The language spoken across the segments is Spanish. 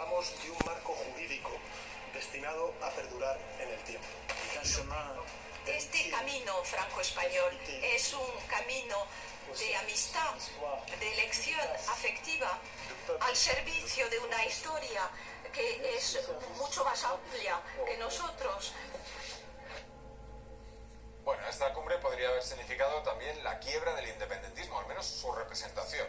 Gozamos de un marco jurídico destinado a perdurar en el tiempo. Este camino franco-español es un camino de amistad, de elección afectiva, al servicio de una historia que es mucho más amplia que nosotros. Bueno, esta cumbre podría haber significado también la quiebra del independentismo, al menos su representación.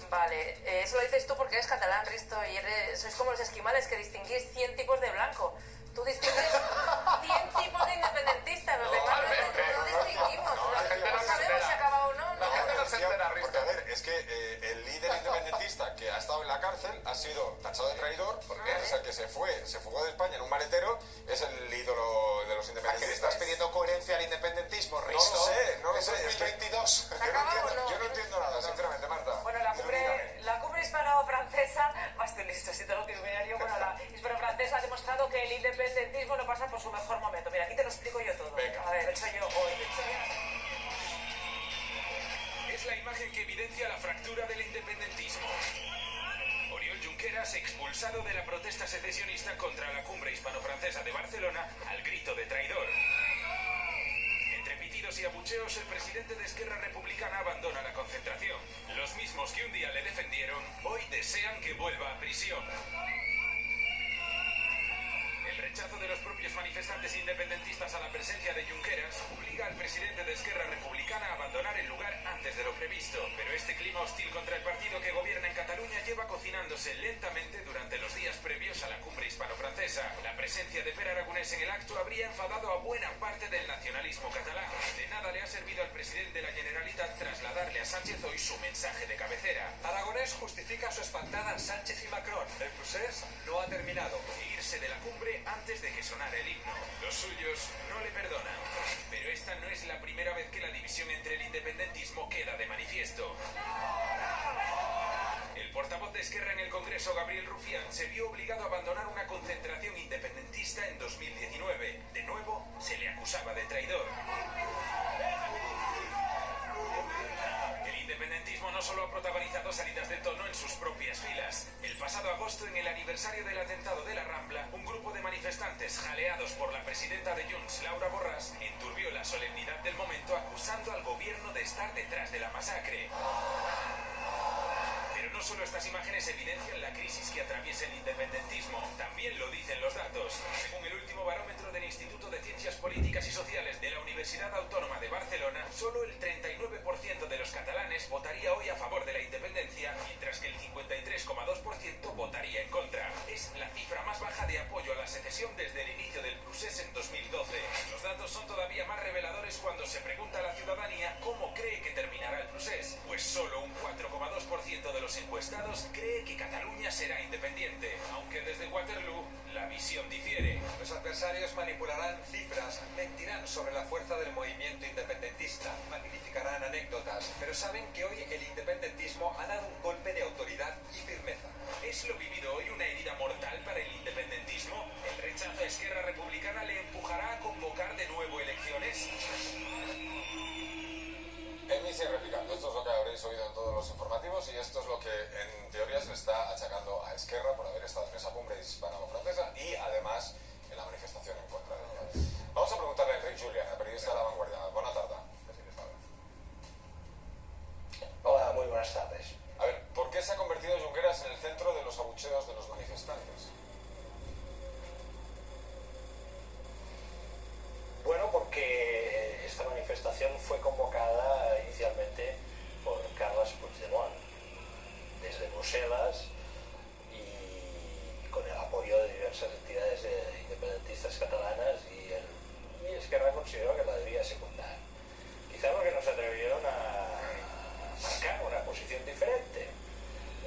Vale, eso lo dices tú porque eres catalán, Risto, y sois como los esquimales que distinguís 100 tipos de blanco. Tú distingues 100 tipos de independentistas, los demás no distinguimos. No sabemos si acaba o no. La gente no se entera, Risto. Porque, a ver, es que el líder independentista que ha estado en la cárcel ha sido tachado de traidor, porque es el que se fugó de España en un maletero, es el ídolo de los independentistas. ¿Estás pidiendo coherencia al independentismo, Risto? No lo sé. 2022. Yo no entiendo nada, sinceramente, Marta. Bueno, la cumbre hispano-francesa, más que listo, si tengo que ir. Bueno, la hispano-francesa ha demostrado que el independentismo no pasa por su mejor momento. Mira, aquí te lo explico yo todo. Venga. A ver, he hecho yo hoy. Es la imagen que evidencia la fractura del independentismo. Oriol Junqueras, expulsado de la protesta secesionista contra la cumbre hispano-francesa de Barcelona, al grito de traidor. Entre pitidos y abucheos, el presidente de Esquerra Republicana abandona la concentración. Los mismos que un día le defendieron, hoy desean que vuelva a prisión. El rechazo de los propios manifestantes independentistas a la presencia de Junqueras obliga al presidente de Esquerra Republicana a abandonar el lugar antes de lo previsto. Pero este clima hostil contra el partido que gobierna en Cataluña lleva cocinándose lentamente durante los días previos a la cumbre hispano-francesa. La presencia de Pere Aragonès en el acto habría enfadado a buena parte del nacionalismo catalán. De nada le ha servido al presidente de la Generalitat trasladarle a Sánchez hoy su mensaje de cabecera. Aragonès justifica su espantada a Sánchez y Macron. El procés no ha terminado. E irse de la cumbre antes de que sonara el himno. Los suyos no le perdonan. Pero esta no es la primera vez que la división entre el independentismo queda de manifiesto. El portavoz de Esquerra en el Congreso, Gabriel Rufián, se vio obligado a abandonar una concentración independentista en 2019. De nuevo, se le acusaba de traidor. El independentismo no solo ha protagonizado salidas de tono en sus propias filas. El pasado agosto, en el aniversario del atentado de la Rambla, un grupo de manifestantes jaleados por la presidenta de Junts, Laura Borràs, enturbió la solemnidad del momento acusando al gobierno de estar detrás de la masacre. Pero no solo estas imágenes evidencian la crisis que atraviesa el independentismo, también lo dicen los datos. Según el último barómetro del Instituto de Ciencias Políticas y Sociales de la Universidad Autónoma de Barcelona, solo el 39% de los catalanes votaría hoy a favor de la independencia, mientras que el 53,2% votaría en contra. Es la cifra más baja de apoyo a la secesión desde el inicio del procés en 2012. Los datos son todavía más reveladores cuando se pregunta a la ciudadanía cómo cree que terminará el procés, pues solo un 4,2% de los encuestados cree que Cataluña será independiente, aunque desde Waterloo la visión difiere. Los adversarios manipularán cifras, mentirán sobre la fuerza del movimiento independentista, magnificarán anécdotas, pero saben que hoy el independentismo ha dado un golpe de autoridad y firmeza. ¿Es lo vivido hoy una herida mortal para el independentismo? ¿El rechazo a Esquerra Republicana le empujará a convocar de nuevo elecciones? Emisión y replicando, esto es lo que habréis oído en todos los informativos y esto es lo que en teoría se le está achacando a Esquerra por haber estado en esa cumbre hispano-francesa y además en la manifestación en contra de ella. Vamos a preguntarle a Enric Julián, el periodista de La Vanguardia. Buenas tardes. Hola, muy buenas tardes. A ver, ¿por qué se ha convertido Junqueras en el centro de los abucheos de los manifestantes? Bueno, porque esta manifestación fue convocada inicialmente por Carles Puigdemont desde Bruselas y con el apoyo de diversas entidades independentistas catalanas y Esquerra consideró que la debía secundar. Quizá porque no se atrevieron a marcar una posición diferente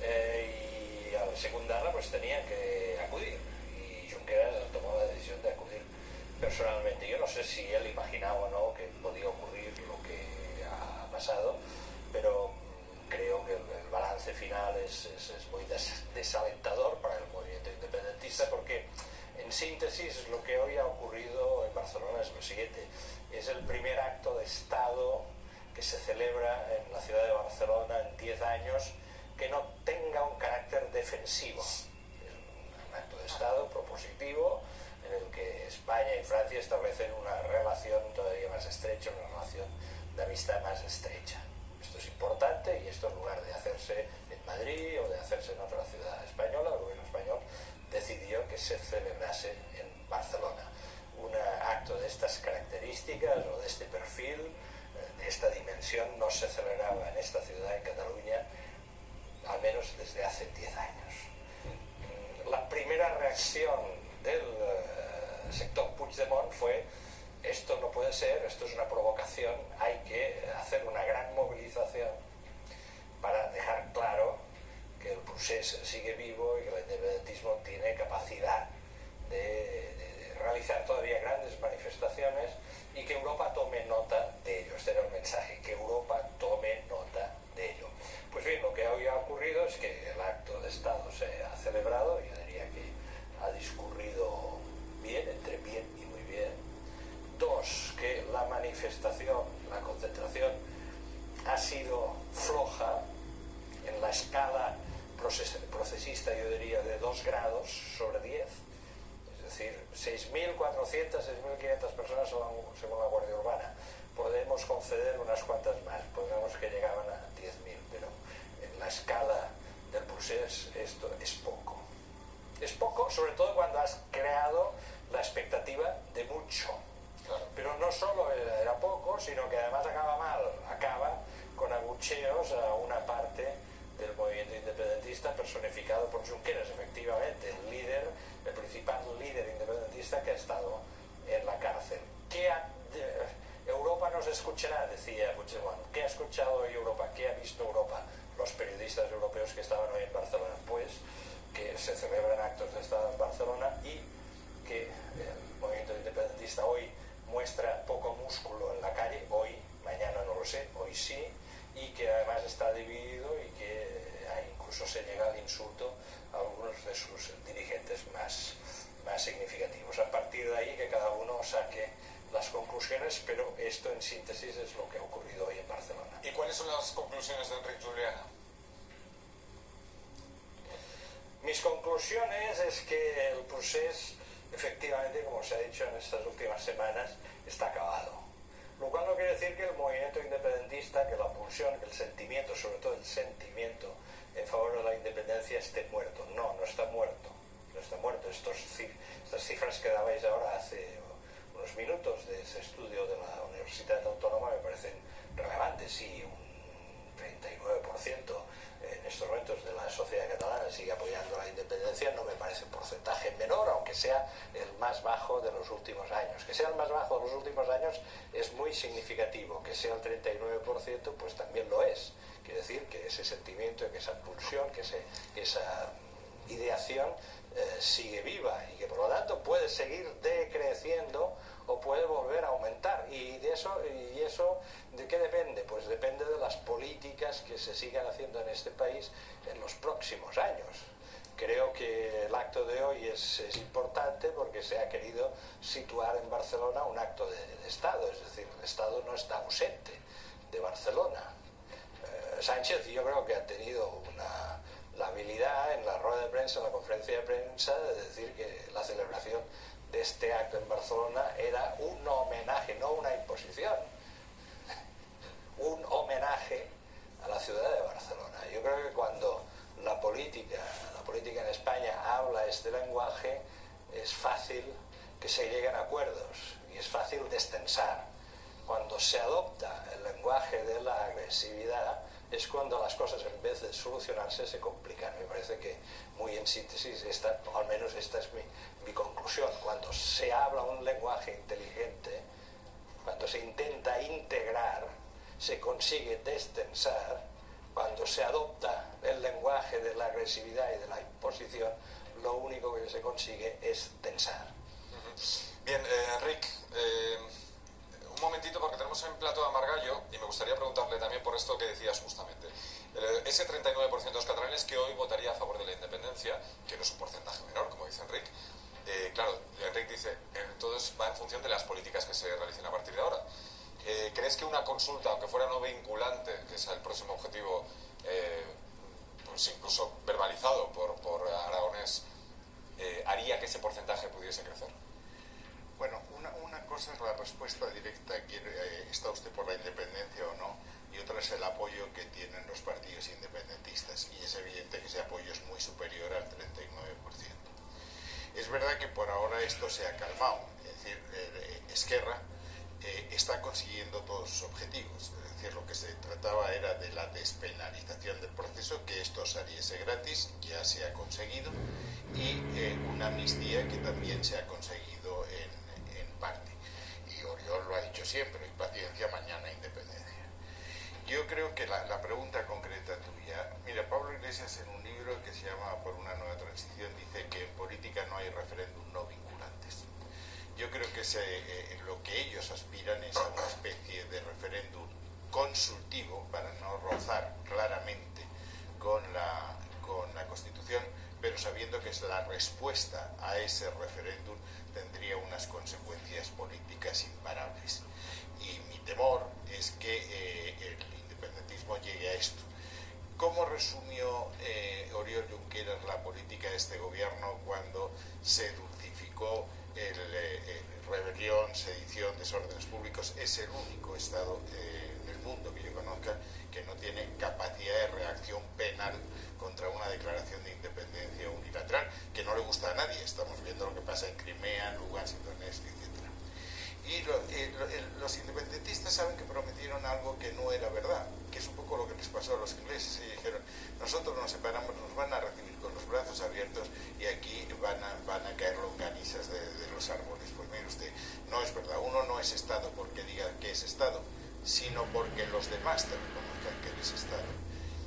y al secundarla pues tenían que acudir y Junqueras tomó la decisión de acudir personalmente. Yo no sé si él imaginaba o no que podía ocurrir lo que ha pasado, pero creo que el balance final es muy desalentador para el movimiento independentista porque en síntesis lo que hoy ha ocurrido en Barcelona es lo siguiente: es el primer acto de Estado que se celebra en la ciudad de Barcelona en 10 años que no tenga un carácter defensivo. Es una y Francia establecen una relación todavía más estrecha, una relación de amistad más estrecha. Esto es importante y esto, en lugar de hacerse en Madrid o de hacerse en otra ciudad española, el gobierno español decidió que se celebrase en Barcelona. Un acto de estas características o de este perfil, de esta dimensión, no se celebraba en esta ciudad, en Cataluña, al menos desde hace 10 años. La primera reacción del sector Puigdemont fue: esto no puede ser, esto es una provocación, hay que hacer una gran movilización para dejar claro que el procés sigue vivo y que el independentismo tiene capacidad de realizar todavía grandes manifestaciones y que Europa tome nota de ello. Este era el mensaje, que Europa tome nota de ello. Pues bien, lo que hoy ha ocurrido es que el acto de Estado se ha celebrado, yo diría que ha discurrido bien, entre bien y muy bien. Dos, que la manifestación, la concentración ha sido floja en la escala procesista, yo diría, de 2 grados sobre 10. Es decir, 6.400, 6.500 personas según la Guardia Urbana. Podemos conceder unas cuantas más, podemos que llegaban a 10.000, pero en la escala del procés esto es poco. Es poco, sobre todo cuando has creado la expectativa de mucho. Claro. Pero no solo era poco, sino que además acaba mal, acaba con abucheos a una parte del movimiento independentista personificado por Junqueras, efectivamente, el principal líder independentista que ha estado en la cárcel. Europa nos escuchará, decía Puigdemont. ¿Qué ha escuchado hoy Europa? ¿Qué ha visto Europa? Los periodistas europeos que estaban hoy en Barcelona. Pues que se celebran actos de Estado en Barcelona y que el movimiento independentista hoy muestra poco músculo en la calle, hoy, mañana no lo sé, hoy sí, y que además está dividido y que incluso se llega al insulto a algunos de sus dirigentes más significativos. A partir de ahí que cada uno saque las conclusiones, pero esto en síntesis es lo que ha ocurrido hoy en Barcelona. ¿Y cuáles son las conclusiones de Enric Juliana? Mis conclusiones es que el proceso, efectivamente, como se ha dicho en estas últimas semanas, está acabado. Lo cual no quiere decir que el movimiento independentista, que la pulsión, que el sentimiento, sobre todo el sentimiento en favor de la independencia, esté muerto. No, no está muerto. No está muerto. Estas cifras que dabais ahora hace unos minutos de ese estudio de la Universidad Autónoma me parecen relevantes. Sí, un 39% en estos momentos de la sociedad catalana sigue apoyando la independencia, no me parece un porcentaje menor, aunque sea el más bajo de los últimos años. Que sea el más bajo de los últimos años es muy significativo. Que sea el 39%, pues también lo es. Quiere decir que ese sentimiento, que esa pulsión, que esa ideación sigue viva y que por lo tanto puede seguir decreciendo o puede volver a aumentar. ¿Y eso de qué depende? Pues depende de las políticas que se sigan haciendo en este país en los próximos años. Creo que el acto de hoy es importante porque se ha querido situar en Barcelona un acto de Estado, es decir, el Estado no está ausente de Barcelona. Sánchez, yo creo que ha tenido la habilidad en la rueda de prensa, en la conferencia de prensa, de decir que la celebración de este acto en Barcelona era un homenaje, no una imposición, un homenaje a la ciudad de Barcelona. Yo creo que cuando la política en España habla este lenguaje, es fácil que se lleguen a acuerdos y es fácil destensar. Cuando se adopta el lenguaje de la agresividad es cuando las cosas, en vez de solucionarse, se complican. Me parece que, muy en síntesis, al menos esta es mi conclusión. Cuando se habla un lenguaje inteligente, cuando se intenta integrar, se consigue destensar. Cuando se adopta el lenguaje de la agresividad y de la imposición, lo único que se consigue es tensar. Bien, Enric, un momentito porque tenemos en plato a Margallo y me gustaría preguntarle también por esto que decías justamente. Ese 39% de los catalanes que hoy votaría a favor de la independencia, que no es un porcentaje menor, como dice Enric, claro, Enric dice, todo va en función de las políticas que se realicen a partir de ahora. ¿Crees que una consulta, aunque fuera no vinculante, que es el próximo objetivo, pues incluso verbalizado por Aragonés, haría que ese porcentaje pudiese crecer? Bueno, una cosa es la respuesta directa, ¿está usted por la independencia o no? Y otra es el apoyo que tienen los partidos independentistas. Y es evidente que ese apoyo es muy superior al 39%. Es verdad que por ahora esto se ha calmado. Es decir, Esquerra está consiguiendo todos sus objetivos. Es decir, lo que se trataba era de la despenalización del proceso, que esto saliese gratis, ya se ha conseguido, y una amnistía que también se ha conseguido en parte. Y Oriol lo ha dicho siempre, paciencia, mañana independencia. Yo creo que la pregunta concreta tuya, mira, Pablo Iglesias en un libro que se llama Por una nueva transición dice que en política no hay referéndum no vinculantes. Yo creo que lo que ellos aspiran es a una especie de referéndum consultivo para no rozar claramente con la Constitución, pero sabiendo que la respuesta a ese referéndum tendría unas consecuencias políticas imparables. Y mi temor es que el independentismo llegue a esto. ¿Cómo resumió Oriol Junqueras la política de este gobierno cuando se dulcificó rebelión, sedición, desórdenes públicos? Es el único Estado en el mundo que yo conozca que no tiene capacidad de reacción penal contra una declaración de independencia unilateral, que no le gusta a nadie. Estamos viendo lo que pasa en Crimea, en Lugansk, en Donetsk, etc. Y los independentistas saben que prometieron algo que no era verdad, que es un poco lo que les pasó a los ingleses. Y dijeron, nosotros nos separamos, nos van a recibir con los brazos abiertos y aquí van a caer longanizas de los árboles. Pues mire usted, no es verdad. Uno no es Estado porque diga que es Estado, sino porque los demás te reconozcan que eres Estado.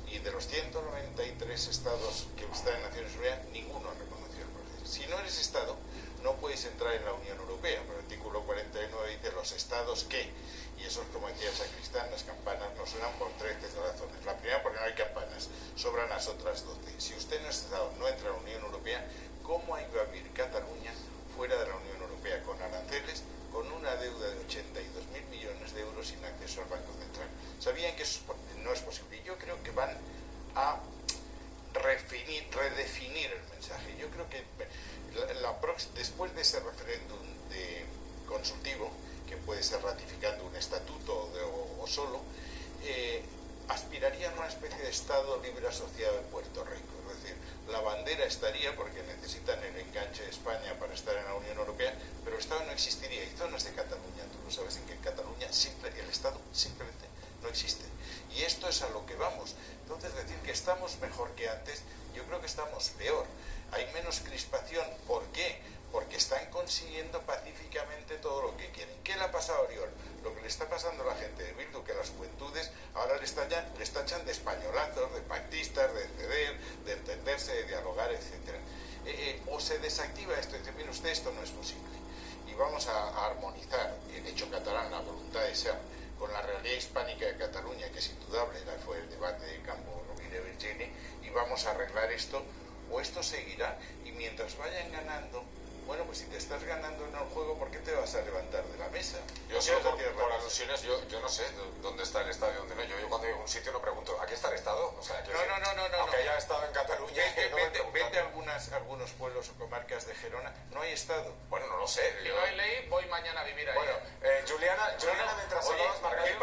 Y de los 193 estados que están en Naciones Unidas, ninguno ha reconocido el proceso. Si no eres Estado, no puedes entrar en la Unión Europea. El artículo 49 dice los estados que, y eso es como decía el sacristán, las campanas no suenan por 13 razones. La primera, porque no hay campanas, sobran las otras 12. Si usted no es Estado, no entra en la Unión Europea, ¿cómo iba a vivir Cataluña fuera de la Unión Europea con aranceles, con una deuda de 82.000 millones de euros sin acceso al Banco Central? Sabían que eso no es posible. Y yo creo que van a redefinir el mensaje. Yo creo que después de ese referéndum consultivo, que puede ser ratificando un estatuto o solo, aspirarían a una especie de Estado libre asociado en Puerto Rico. Es decir, la bandera estaría, porque necesitan el enganche de España para estar en la Unión Europea, pero el Estado no existiría. Hay zonas de Cataluña, tú lo sabes, en que en Cataluña el Estado simplemente no existe. Y esto es a lo que vamos. Entonces, decir que estamos mejor que antes, yo creo que estamos peor. Hay menos crispación. ¿Por qué? Porque están consiguiendo pacíficamente todo lo que quieren. ¿Qué le ha pasado a Oriol? Lo que le está pasando a la gente de Bildu, que las juventudes ahora le tachan de españolazos, de pactistas, de ceder, de entenderse, de dialogar, etc. O se desactiva esto y dice, mire usted, esto no es posible. Y vamos a armonizar el hecho catalán, la voluntad de ser, con la realidad hispánica de Cataluña, que es indudable, fue el debate de Campo Rovira y Virginia, y vamos a arreglar esto, o esto seguirá, y mientras vayan ganando, bueno, pues si te estás ganando en el juego, ¿por qué te vas a levantar de la mesa? Yo solo por alusiones, yo no sé dónde está el Estado y dónde no. Yo cuando llego a un sitio no pregunto, ¿aquí está el Estado? O sea, no. Aunque haya estado en Cataluña... Vete a algunos pueblos o comarcas de Gerona, no hay Estado. Bueno, no lo sé. Si no hay ley, voy mañana a vivir ahí. Bueno, Juliana, mientras hablabas, Margallo...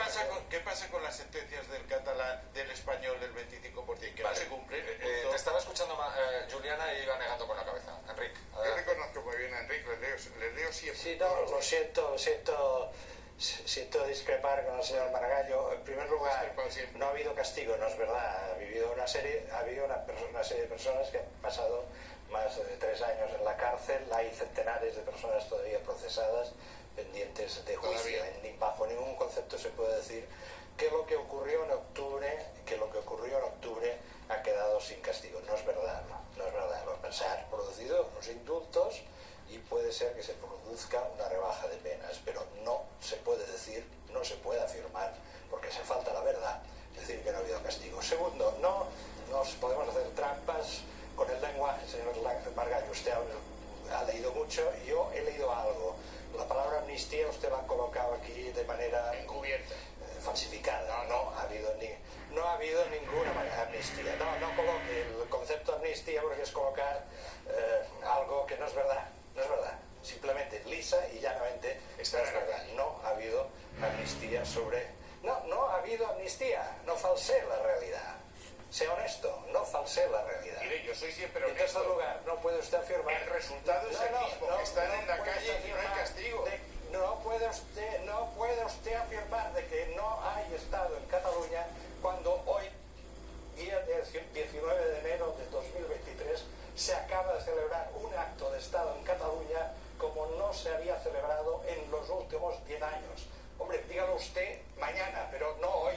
¿Qué pasa con las sentencias del catalán, del español, del 25%? Que no se cumplen. Te estaba escuchando Juliana y iba negando con la cabeza. Enrique, yo reconozco muy bien a Enrique, les leo siempre. Sí, no, lo siento discrepar con el señor Margallo. En primer lugar, no ha habido castigo, no es verdad. Ha habido una serie de personas que han pasado más de 3 años en la cárcel. Hay centenares de personas todavía procesadas, pendientes de juicio. Bajo ningún concepto se puede decir que lo que ocurrió en octubre ha quedado sin castigo. No es verdad, no es verdad. Se han producido unos indultos y puede ser que se produzca una rebaja de penas, pero no se puede decir, no se puede afirmar, porque se falta la verdad, decir que no ha habido castigo. Segundo, no nos podemos hacer trampas con el lenguaje, señor Margallo. Usted ha leído mucho, yo he leído algo. La palabra amnistía usted la ha colocado aquí de manera encubierta, falsificada. No ha habido ninguna amnistía. No coloque el concepto amnistía porque es colocar algo que no es verdad. No es verdad. simplemente, lisa y llanamente, esta es verdad. No ha habido amnistía sobre... No ha habido amnistía, no falsee la realidad. Sea honesto, no falsee la realidad. Mire, yo soy siempre honesto. En tercer lugar, no puede usted afirmar... El resultado es el mismo, que están en la calle y no hay castigo. No puede usted afirmar de que no hay Estado en Cataluña cuando hoy, día 19 de enero de 2023, se acaba de celebrar un acto de Estado en Cataluña como no se había celebrado en los últimos 10 años. Hombre, dígalo usted mañana, pero no hoy,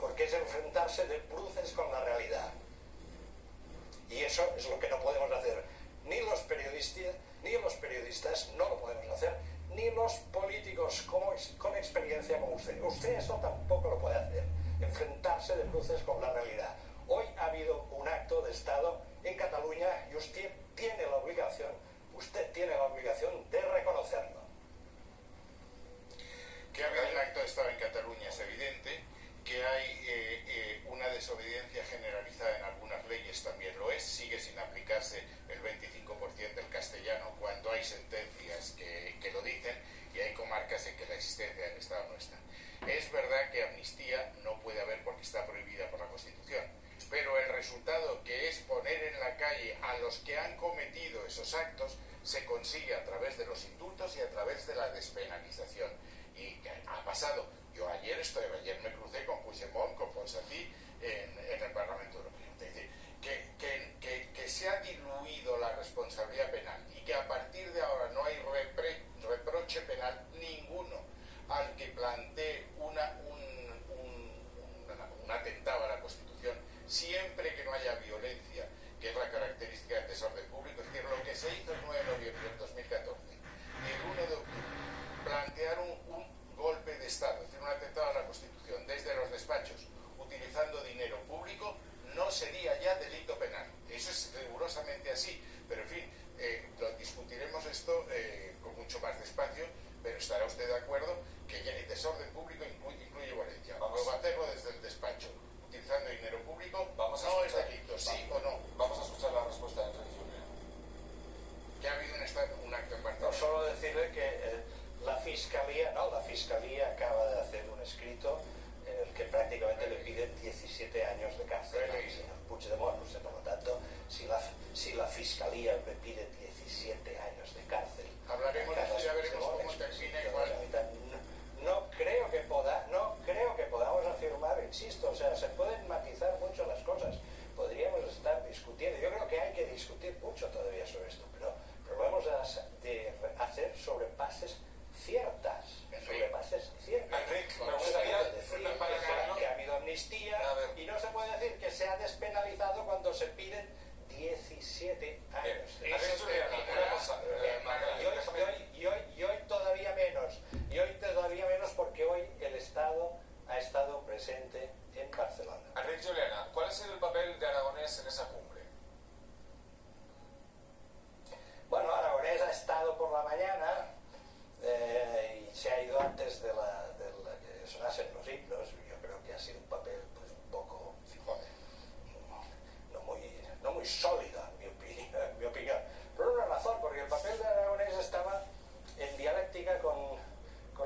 porque es enfrentarse de bruces con la realidad. Y eso es lo que no podemos hacer. Ni los periodistas no lo podemos hacer, ni los políticos con experiencia como usted. Usted eso tampoco lo puede hacer, enfrentarse de bruces con la realidad. Hoy ha habido un acto de Estado en Cataluña y usted tiene la obligación de reconocerlo. Que ha habido un acto de Estado en Cataluña es evidente, que hay una desobediencia generalizada en algunas leyes también lo es, sigue sin aplicarse el 25% del castellano cuando hay sentencias que lo dicen, y hay comarcas en que la existencia del Estado no está. Es verdad que amnistía no puede haber porque está prohibida por la Constitución, pero el resultado, que es poner en la calle a los que han cometido esos actos, se consigue a través de los indultos y a través de la despenalización. Y ha pasado. Yo ayer me crucé con Puigdemont, con Ponsatí en el Parlamento Europeo. Es decir, que se ha diluido la responsabilidad penal y que a partir de ahora no hay reproche penal ninguno al que plantee un atentado a la Constitución, siempre que no haya violencia, que es la característica del desorden público. Es decir, lo que se hizo el 9 de noviembre del 2014 y el 1 de octubre, plantear un golpe de Estado, es decir, un atentado a la Constitución desde los despachos, utilizando dinero público, no sería ya delito penal. Eso es rigurosamente así, pero en fin, lo discutiremos esto con mucho más despacio, pero estará usted de acuerdo que ya el desorden público incluye violencia. Vamos a hacerlo desde el despacho, utilizando dinero público, no es delito, sí o no. Vamos a escuchar la respuesta de Enrique Julián. Que ha habido un acto en Barcelona. No, solo decirle que la Fiscalía acaba de hacer un escrito en el que prácticamente le pide 17 años de cárcel al señor Puigdemont. O sea, por lo tanto, si la Fiscalía le pide 17 años de cárcel... Hablaremos de esto y ya veremos cómo termina igual. No creo que podamos afirmar, insisto, o sea, se pueden matizar mucho las cosas. Podríamos estar discutiendo. Yo creo que hay que discutir mucho todavía sobre esto, pero lo hemos de hacer sobre bases ciertas. Enrique, me gustaría decir que ha habido amnistía y no se puede decir que se ha despenalizado cuando se piden 17 años. Y hoy todavía menos porque hoy el Estado ha estado presente en Barcelona. Enrique Juliana, ¿cuál ha sido el papel de Aragonés en esa cumbre? Bueno, Aragonés ha estado por la mañana y se ha ido antes de que sonasen los himnos. Yo creo que ha sido un papel pues un poco no muy sólido en mi opinión. Por una razón, porque el papel de Aragonés estaba en dialéctica con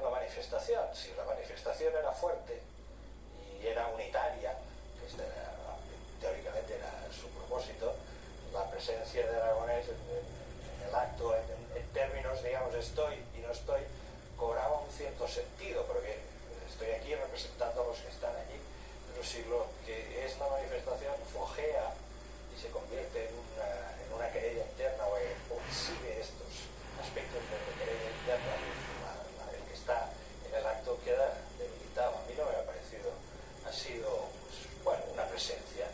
la manifestación. Si la manifestación era fuerte y era unitaria, que teóricamente era su propósito, la presencia de Aragonés en el acto, en términos, digamos, estoy y no estoy, cobraba un cierto sentido, porque estoy aquí representando a los que están allí, pero si lo que es la manifestación flojea y se convierte en una querella interna o exhibe estos aspectos de querella interna, el que está en el acto queda debilitado. A mí no me ha parecido, ha sido una presencia.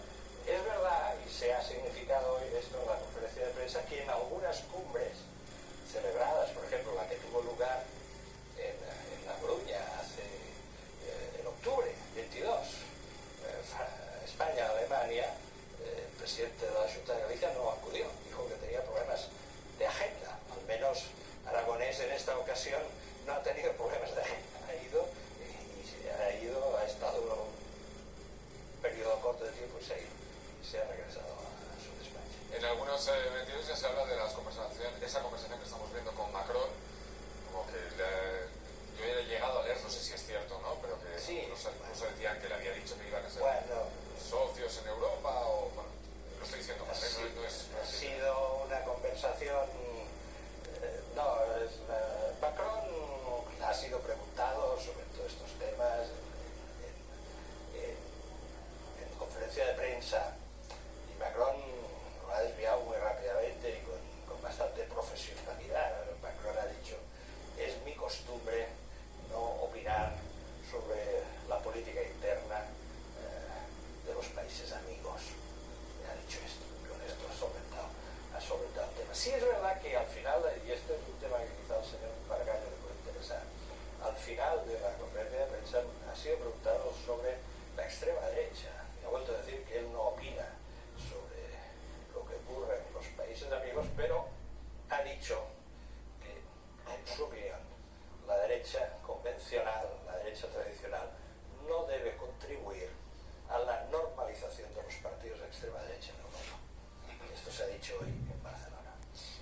Es verdad, y se ha significado hoy esto en la conferencia de prensa, que en algunas cumbres celebradas, por ejemplo la que tuvo lugar en La Coruña en octubre 22, España-Alemania, el presidente de la Junta de Galicia no acudió, dijo que tenía problemas de agenda. Al menos Aragonés en esta ocasión no ha tenido problemas de agenda, ha estado un periodo corto de tiempo y se ha regresado a su despacho. En algunos medios ya se habla de esa conversación que estamos viendo con que al final, y este es un tema que quizá al señor Margallo le puede interesar, al final de la conferencia de prensa ha sido preguntado sobre la extrema derecha. Y ha vuelto a decir que él no opina sobre lo que ocurre en los países amigos, pero ha dicho que, en su opinión, la derecha convencional, la derecha tradicional, no debe contribuir a la normalización de los partidos de extrema derecha en Europa. Esto se ha dicho hoy en Barcelona.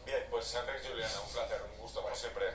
Bien, pues Enric Juliana, un placer, un gusto como siempre.